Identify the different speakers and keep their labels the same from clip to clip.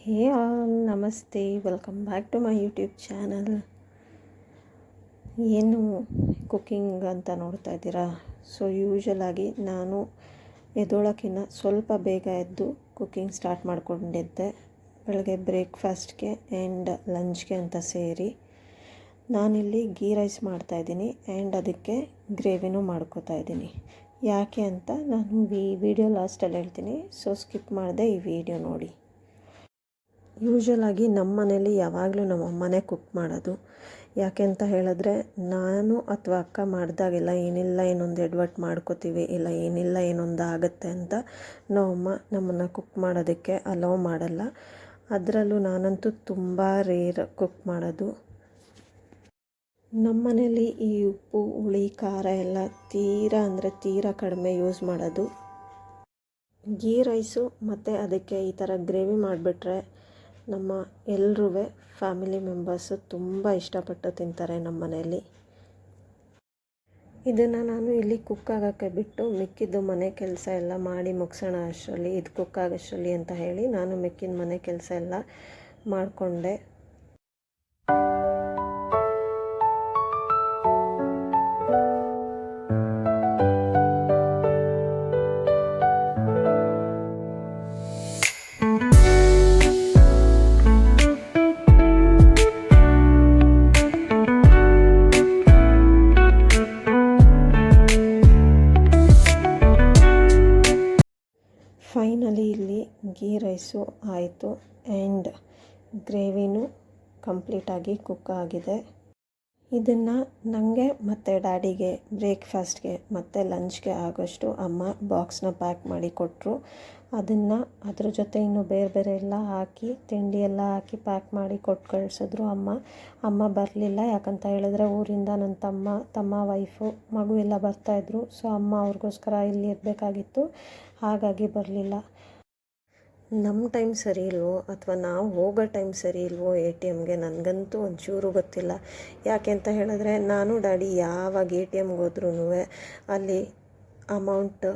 Speaker 1: ಹೇ all ನಮಸ್ತೆ, welcome back to my YouTube channel. ಏನು cooking ಅಂತ ನೋಡ್ತಾ ಇದ್ದೀರಾ? ಸೊ ಯೂಶಲಾಗಿ ನಾನು ಎದ್ದೋಳಕ್ಕಿಂತ ಸ್ವಲ್ಪ ಬೇಗ ಎದ್ದು ಕುಕ್ಕಿಂಗ್ ಸ್ಟಾರ್ಟ್ ಮಾಡ್ಕೊಂಡಿದ್ದೆ. ಬೆಳಗ್ಗೆ ಬ್ರೇಕ್ಫಾಸ್ಟ್ಗೆ ಆ್ಯಂಡ್ ಲಂಚ್ಗೆ ಅಂತ ಸೇರಿ ನಾನಿಲ್ಲಿ ಗೀ ರೈಸ್ ಮಾಡ್ತಾಯಿದ್ದೀನಿ ಆ್ಯಂಡ್ ಅದಕ್ಕೆ ಗ್ರೇವಿನೂ ಮಾಡ್ಕೋತಾ ಇದ್ದೀನಿ. ಯಾಕೆ ಅಂತ ನಾನು ವಿಡಿಯೋ ಲಾಸ್ಟಲ್ಲಿ ಹೇಳ್ತೀನಿ, ಸೊ ಸ್ಕಿಪ್ ಮಾಡದೆ ಈ ವಿಡಿಯೋ ನೋಡಿ. ಯೂಶಲಾಗಿ ನಮ್ಮ ಮನೇಲಿ ಯಾವಾಗಲೂ ನಮ್ಮ ಅಮ್ಮನೇ ಕುಕ್ ಮಾಡೋದು. ಯಾಕೆ ಅಂತ ಹೇಳಿದ್ರೆ, ನಾನು ಅಥವಾ ಅಕ್ಕ ಮಾಡಿದಾಗೆಲ್ಲ ಏನಿಲ್ಲ ಏನೊಂದು ಎಡವಟ್ಟು ಮಾಡ್ಕೋತೀವಿ, ಇಲ್ಲ ಏನಿಲ್ಲ ಏನೊಂದು ಆಗುತ್ತೆ ಅಂತ ನಮ್ಮಮ್ಮ ನಮ್ಮನ್ನು ಕುಕ್ ಮಾಡೋದಕ್ಕೆ ಅಲೋ ಮಾಡಲ್ಲ. ಅದರಲ್ಲೂ ನಾನಂತೂ ತುಂಬ ರೇರ್ ಕುಕ್ ಮಾಡೋದು. ನಮ್ಮ ಮನೇಲಿ ಈ ಉಪ್ಪು ಹುಳಿ ಖಾರ ಎಲ್ಲ ತೀರಾ ಕಡಿಮೆ ಯೂಸ್ ಮಾಡೋದು. ಗೀ ರೈಸು ಮತ್ತು ಅದಕ್ಕೆ ಈ ಥರ ಗ್ರೇವಿ ಮಾಡಿಬಿಟ್ರೆ ನಮ್ಮ ಎಲ್ಲರೂ ಫ್ಯಾಮಿಲಿ ಮೆಂಬರ್ಸು ತುಂಬ ಇಷ್ಟಪಟ್ಟು ತಿಂತಾರೆ ನಮ್ಮ ಮನೆಯಲ್ಲಿ. ಇದನ್ನು ನಾನು ಇಲ್ಲಿ ಕುಕ್ ಆಗೋಕ್ಕೆ ಬಿಟ್ಟು ಮಿಕ್ಕಿದ್ದು ಮನೆ ಕೆಲಸ ಎಲ್ಲ ಮಾಡಿ ಮುಗಿಸೋಣ ಅಷ್ಟರಲ್ಲಿ, ಇದು ಕುಕ್ ಆಗೋಷ್ಟರಲ್ಲಿ ಅಂತ ಹೇಳಿ ನಾನು ಮಿಕ್ಕಿದ ಮನೆ ಕೆಲಸ ಎಲ್ಲ ಮಾಡಿಕೊಂಡೆ. ಫೈನಲಿ ಇಲ್ಲಿ ಗೀ ರೈಸು ಆಯಿತು ಆ್ಯಂಡ್ ಗ್ರೇವಿನೂ ಕಂಪ್ಲೀಟಾಗಿ ಕುಕ್ ಆಗಿದೆ. ಇದನ್ನು ನನಗೆ ಮತ್ತು ಡ್ಯಾಡಿಗೆ ಬ್ರೇಕ್ಫಾಸ್ಟ್ಗೆ ಮತ್ತು ಲಂಚ್ಗೆ ಆಗೋಷ್ಟು ಅಮ್ಮ ಬಾಕ್ಸ್ನ ಪ್ಯಾಕ್ ಮಾಡಿ ಕೊಟ್ಟರು. ಅದನ್ನು ಅದ್ರ ಜೊತೆ ಇನ್ನೂ ಬೇರೆ ಎಲ್ಲ ಹಾಕಿ ತಿಂಡಿ ಎಲ್ಲ ಹಾಕಿ ಪ್ಯಾಕ್ ಮಾಡಿ ಕೊಟ್ಟು ಕಳಿಸಿದ್ರು ಅಮ್ಮ ಬರಲಿಲ್ಲ. ಯಾಕಂತ ಹೇಳಿದ್ರೆ ಊರಿಂದ ನನ್ನ ತಮ್ಮ ವೈಫು ಮಗು ಎಲ್ಲ ಬರ್ತಾಯಿದ್ರು. ಸೊ ಅಮ್ಮ ಅವ್ರಿಗೋಸ್ಕರ ಇಲ್ಲಿ ಇರಬೇಕಾಗಿತ್ತು, ಹಾಗಾಗಿ ಬರಲಿಲ್ಲ. ನಮ್ಮ ಟೈಮ್ ಸರಿ ಇಲ್ವೋ ಅಥವಾ ನಾವು ಹೋಗೋ ಟೈಮ್ ಸರಿ ಇಲ್ವೋ ATMಗೆ ನನಗಂತೂ ಒಂಚೂರು ಗೊತ್ತಿಲ್ಲ. ಯಾಕೆ ಅಂತ ಹೇಳಿದ್ರೆ, ನಾನು ಡ್ಯಾಡಿ ಯಾವಾಗ ATMಗೆ ಹೋದ್ರೂ ಅಲ್ಲಿ amount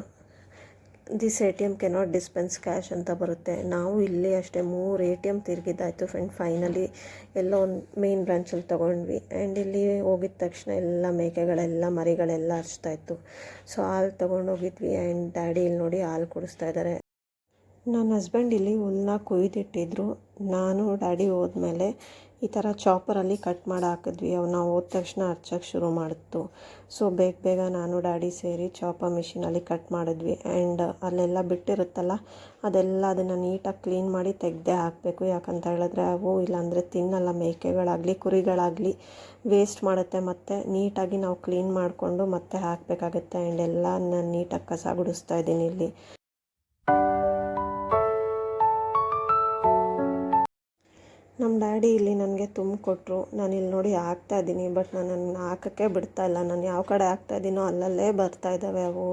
Speaker 1: this ATM cannot dispense cash ಅಂತ ಬರುತ್ತೆ. ನಾವು ಇಲ್ಲೇ ಅಷ್ಟೇ 3 ATM ತಿರುಗಿದ್ದಾಯಿತು ಫ್ರೆಂಡ್. ಫೈನಲಿ ಎಲ್ಲೋ ಒಂದು ಮೇನ್ ಬ್ರಾಂಚಲ್ಲಿ ತೊಗೊಂಡ್ವಿ ಆ್ಯಂಡ್ ಇಲ್ಲಿ ಹೋಗಿದ ತಕ್ಷಣ ಎಲ್ಲ ಮೇಕೆಗಳೆಲ್ಲ ಮರಿಗಳೆಲ್ಲ ಹಚ್ತಾಯಿತ್ತು. ಸೊ ಹಾಲು ತೊಗೊಂಡೋಗಿದ್ವಿ ಆ್ಯಂಡ್ ಡ್ಯಾಡಿ ಇಲ್ಲಿ ನೋಡಿ ಹಾಲು ಕುಡಿಸ್ತಾ ಇದ್ದಾರೆ. ನನ್ನ ಹಸ್ಬೆಂಡ್ ಇಲ್ಲಿ ಹುಲ್ಲನ್ನ ಕೊಯ್ದಿಟ್ಟಿದ್ರು. ನಾನು ಡ್ಯಾಡಿ ಹೋದ್ಮೇಲೆ ಈ ಥರ ಚಾಪರಲ್ಲಿ ಕಟ್ ಮಾಡಿ ಹಾಕಿದ್ವಿ. ನಾವು ಹೋದ ತಕ್ಷಣ ಹಚ್ಚೋಕ್ಕೆ ಶುರು ಮಾಡಿತ್ತು. ಸೊ ಬೇಗ ನಾನು ಡ್ಯಾಡಿ ಸೇರಿ ಚಾಪರ್ ಮಿಷಿನಲ್ಲಿ ಕಟ್ ಮಾಡಿದ್ವಿ ಆ್ಯಂಡ್ ಅಲ್ಲೆಲ್ಲ ಬಿಟ್ಟಿರುತ್ತಲ್ಲ ಅದನ್ನು ನೀಟಾಗಿ ಕ್ಲೀನ್ ಮಾಡಿ ತೆಗೆದೇ ಹಾಕಬೇಕು. ಯಾಕಂತ ಹೇಳಿದ್ರೆ ಅವು ಇಲ್ಲಾಂದರೆ ತಿನ್ನಲ್ಲ, ಮೇಕೆಗಳಾಗಲಿ ಕುರಿಗಳಾಗಲಿ ವೇಸ್ಟ್ ಮಾಡುತ್ತೆ. ಮತ್ತು ನೀಟಾಗಿ ನಾವು ಕ್ಲೀನ್ ಮಾಡಿಕೊಂಡು ಮತ್ತೆ ಹಾಕಬೇಕಾಗುತ್ತೆ ಆ್ಯಂಡ್ ಎಲ್ಲ ನಾನು ನೀಟಾಗಿ ಕಸ ಗುಡಿಸ್ತಾ ಇದ್ದೀನಿ ಇಲ್ಲಿ. ನಮ್ಮ ಡ್ಯಾಡಿ ಇಲ್ಲಿ ನನಗೆ ತುಂಬಿಕೊಟ್ರು. ನಾನು ಇಲ್ಲಿ ನೋಡಿ ಹಾಕ್ತಾಯಿದ್ದೀನಿ, ಬಟ್ ನನ್ನನ್ನು ಹಾಕೋಕ್ಕೆ ಬಿಡ್ತಾಯಿಲ್ಲ. ನಾನು ಯಾವ ಕಡೆ ಹಾಕ್ತಾಯಿದ್ದೀನೋ ಅಲ್ಲಲ್ಲೇ ಬರ್ತಾಯಿದ್ದಾವೆ ಅವು.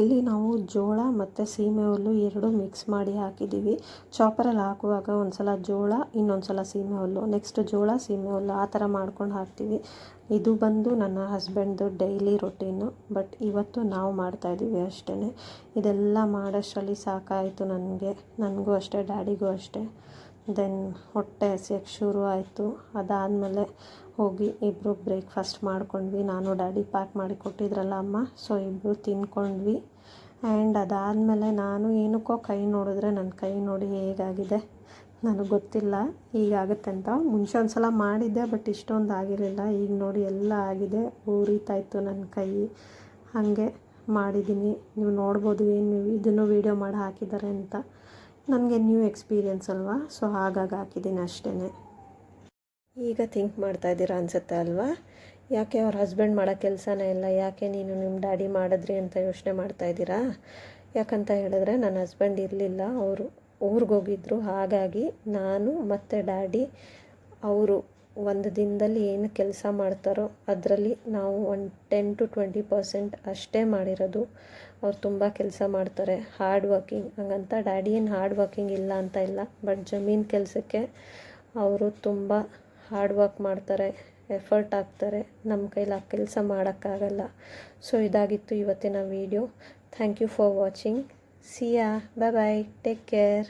Speaker 1: ಇಲ್ಲಿ ನಾವು ಜೋಳ ಮತ್ತು ಸೀಮೆ ಹುಲ್ಲು ಎರಡೂ ಮಿಕ್ಸ್ ಮಾಡಿ ಹಾಕಿದ್ದೀವಿ. ಚಾಪರಲ್ಲಿ ಹಾಕುವಾಗ ಒಂದು ಸಲ ಜೋಳ, ಇನ್ನೊಂದು ಸಲ ಸೀಮೆ ಹುಲ್ಲು, ನೆಕ್ಸ್ಟ್ ಜೋಳ ಸೀಮೆ ಹುಲ್ಲು ಆ ಥರ ಮಾಡ್ಕೊಂಡು ಹಾಕ್ತೀವಿ. ಇದು ಬಂದು ನನ್ನ ಹಸ್ಬೆಂಡ್ದು ಡೈಲಿ ರೊಟೀನು. ಬಟ್ ಇವತ್ತು ನಾವು ಮಾಡ್ತಾಯಿದ್ದೀವಿ ಅಷ್ಟೇ. ಇದೆಲ್ಲ ಮಾಡೋಷ್ಟರಲ್ಲಿ ಸಾಕಾಯಿತು ನನಗೂ ಅಷ್ಟೇ, ಡ್ಯಾಡಿಗೂ ಅಷ್ಟೇ. ದೆನ್ ಹೊಟ್ಟೆ ಹಸಿಯೋಕ್ಕೆ ಶುರು ಆಯಿತು. ಅದಾದಮೇಲೆ ಹೋಗಿ ಇಬ್ಬರು ಬ್ರೇಕ್ಫಾಸ್ಟ್ ಮಾಡ್ಕೊಂಡ್ವಿ. ನಾನು ಡ್ಯಾಡಿ ಪ್ಯಾಕ್ ಮಾಡಿ ಕೊಟ್ಟಿದ್ರಲ್ಲ ಅಮ್ಮ, ಸೊ ಇಬ್ಬರು ತಿಂದ್ಕೊಂಡ್ವಿ. ಆ್ಯಂಡ್ ಅದಾದಮೇಲೆ ನಾನು ಏನಕ್ಕೋ ಕೈ ನೋಡಿದ್ರೆ ನನ್ನ ಕೈ ನೋಡಿ ಹೇಗಾಗಿದೆ ನನಗೆ ಗೊತ್ತಿಲ್ಲ ಹೀಗಾಗುತ್ತೆ ಅಂತ. ಮುಂಚೆ ಒಂದು ಸಲ ಮಾಡಿದ್ದೆ, ಬಟ್ ಇಷ್ಟೊಂದು ಆಗಿರಲಿಲ್ಲ. ಈಗ ನೋಡಿ ಎಲ್ಲ ಆಗಿದೆ, ಉರಿತಾಯಿತ್ತು ನನ್ನ ಕೈ. ಹಾಗೆ ಮಾಡಿದ್ದೀನಿ, ನೀವು ನೋಡ್ಬೋದು. ಏನು ಇದನ್ನು ವೀಡಿಯೋ ಮಾಡಿ ಹಾಕಿದ್ದಾರೆ ಅಂತ. ನನಗೆ ನ್ಯೂ ಎಕ್ಸ್ಪೀರಿಯೆನ್ಸ್ ಅಲ್ವಾ, ಸೊ ಹಾಗಾಗಿ ಹಾಕಿದ್ದೀನಿ ಅಷ್ಟೇ. ಈಗ ಥಿಂಕ್ ಮಾಡ್ತಾಯಿದ್ದೀರಾ ಅನಿಸುತ್ತೆ ಅಲ್ವಾ, ಯಾಕೆ ಅವ್ರ ಹಸ್ಬೆಂಡ್ ಮಾಡೋ ಕೆಲಸನೇ ಇಲ್ಲ, ಯಾಕೆ ನೀನು ನಿಮ್ಮ ಡ್ಯಾಡಿ ಮಾಡಿದ್ರಿ ಅಂತ ಯೋಚನೆ ಮಾಡ್ತಾಯಿದ್ದೀರಾ? ಯಾಕಂತ ಹೇಳಿದ್ರೆ ನನ್ನ ಹಸ್ಬೆಂಡ್ ಇರಲಿಲ್ಲ, ಅವರು ಊರಿಗೋಗಿದ್ರು. ಹಾಗಾಗಿ ನಾನು ಮತ್ತು ಡ್ಯಾಡಿ ಅವರು ಒಂದು ದಿನದಲ್ಲಿ ಏನು ಕೆಲಸ ಮಾಡ್ತಾರೋ ಅದರಲ್ಲಿ ನಾವು ಒಂದು 10 to 20% ಅಷ್ಟೇ ಮಾಡಿರೋದು. ಅವ್ರು ತುಂಬ ಕೆಲಸ ಮಾಡ್ತಾರೆ, ಹಾರ್ಡ್ ವರ್ಕಿಂಗ್. ಹಂಗಂತ ಡ್ಯಾಡಿ ಏನು ಹಾರ್ಡ್ ವರ್ಕಿಂಗ್ ಇಲ್ಲ ಅಂತ ಇಲ್ಲ, ಬಟ್ ಜಮೀನು ಕೆಲಸಕ್ಕೆ ಅವರು ತುಂಬ ಹಾರ್ಡ್ ವರ್ಕ್ ಮಾಡ್ತಾರೆ, ಎಫರ್ಟ್ ಹಾಕ್ತಾರೆ. ನಮ್ಮ ಕೈಲಿ ಆ ಕೆಲಸ ಮಾಡೋಕ್ಕಾಗಲ್ಲ. ಸೊ ಇದಾಗಿತ್ತು ಇವತ್ತಿನ video. Thank you for watching. See ya, bye bye, take care.